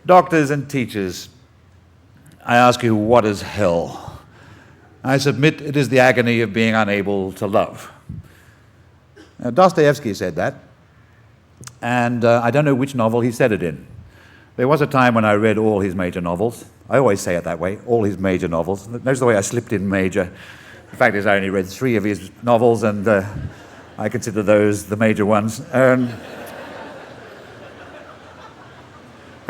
Doctors and teachers, I ask you, what is hell? I submit it is the agony of being unable to love. Now, Dostoevsky said that, and I don't know which novel he said it in. There was a time when I read all his major novels. I always say it that way, all his major novels. Notice the way I slipped in major. The fact is I only read 3 of his novels, and I consider those the major ones. And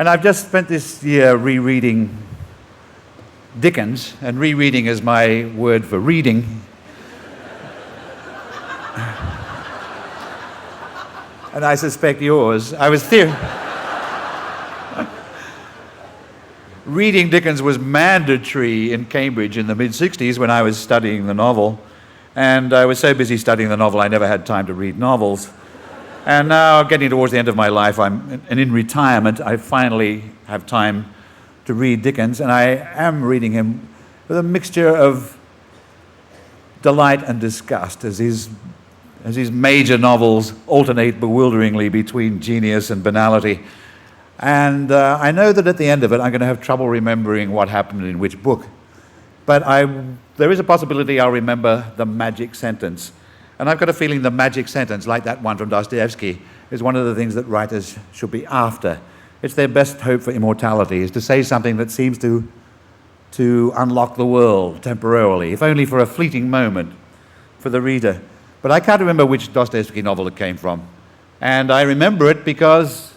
I've just spent this year rereading Dickens, and rereading is my word for reading. And I suspect yours. Reading Dickens was mandatory in Cambridge in the mid-60s when I was studying the novel. And I was so busy studying the novel, I never had time to read novels. And now, getting towards the end of my life, and in retirement, I finally have time to read Dickens, and I am reading him with a mixture of delight and disgust as his major novels alternate bewilderingly between genius and banality. And I know that at the end of it, I'm going to have trouble remembering what happened in which book. But there is a possibility I'll remember the magic sentence. And I've got a feeling the magic sentence, like that one from Dostoevsky, is one of the things that writers should be after. It's their best hope for immortality, is to say something that seems to unlock the world temporarily, if only for a fleeting moment for the reader. But I can't remember which Dostoevsky novel it came from. And I remember it because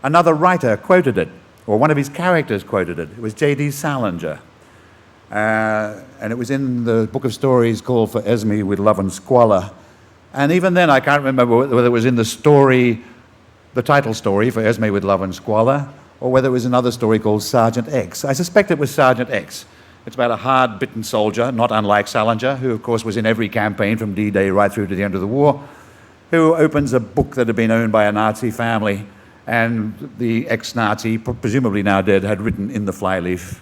another writer quoted it, or one of his characters quoted it. It was J.D. Salinger. And it was in the book of stories called For Esme with Love and Squalor. And even then, I can't remember whether it was in the story, the title story, For Esme with Love and Squalor, or whether it was another story called Sergeant X. I suspect it was Sergeant X. It's about a hard-bitten soldier, not unlike Salinger, who, of course, was in every campaign from D-Day right through to the end of the war, who opens a book that had been owned by a Nazi family, and the ex-Nazi, presumably now dead, had written in the flyleaf,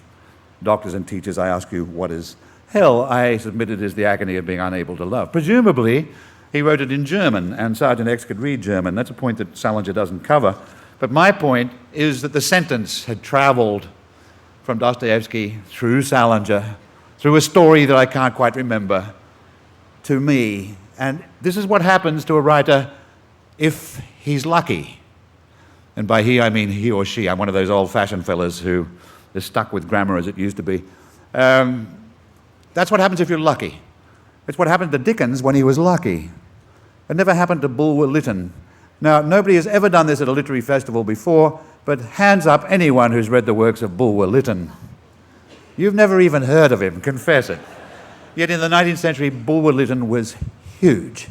"Doctors and teachers, I ask you, what is hell? I submit it is the agony of being unable to love." Presumably, he wrote it in German, and Sergeant X could read German. That's a point that Salinger doesn't cover. But my point is that the sentence had traveled from Dostoevsky through Salinger, through a story that I can't quite remember, to me. And this is what happens to a writer if he's lucky. And by he, I mean he or she. I'm one of those old-fashioned fellas who is stuck with grammar as it used to be. That's what happens if you're lucky. It's what happened to Dickens when he was lucky. It never happened to Bulwer Lytton. Now, nobody has ever done this at a literary festival before, but hands up anyone who's read the works of Bulwer Lytton. You've never even heard of him, confess it. Yet in the 19th century, Bulwer Lytton was huge.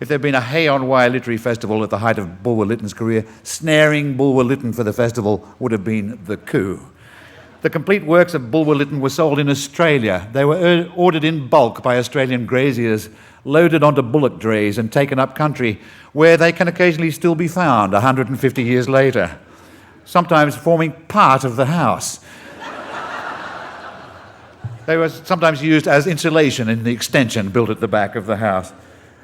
If there had been a hay-on-wire literary festival at the height of Bulwer Lytton's career, snaring Bulwer Lytton for the festival would have been the coup. The complete works of Bulwer Lytton were sold in Australia. They were ordered in bulk by Australian graziers, loaded onto bullock drays and taken up country, where they can occasionally still be found 150 years later, sometimes forming part of the house. They were sometimes used as insulation in the extension built at the back of the house.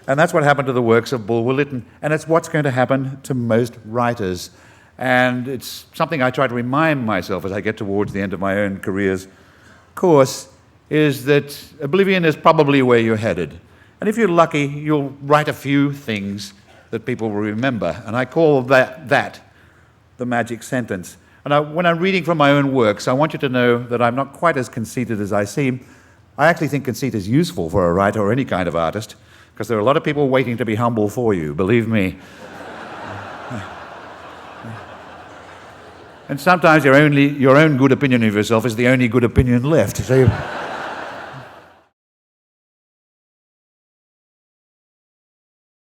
And that's what happened to the works of Bulwer Lytton, and it's what's going to happen to most writers. And it's something I try to remind myself as I get towards the end of my own career's course, is that oblivion is probably where you're headed. And if you're lucky, you'll write a few things that people will remember. And I call that the magic sentence. And when I'm reading from my own works, I want you to know that I'm not quite as conceited as I seem. I actually think conceit is useful for a writer or any kind of artist, because there are a lot of people waiting to be humble for you, believe me. And sometimes your own good opinion of yourself is the only good opinion left. So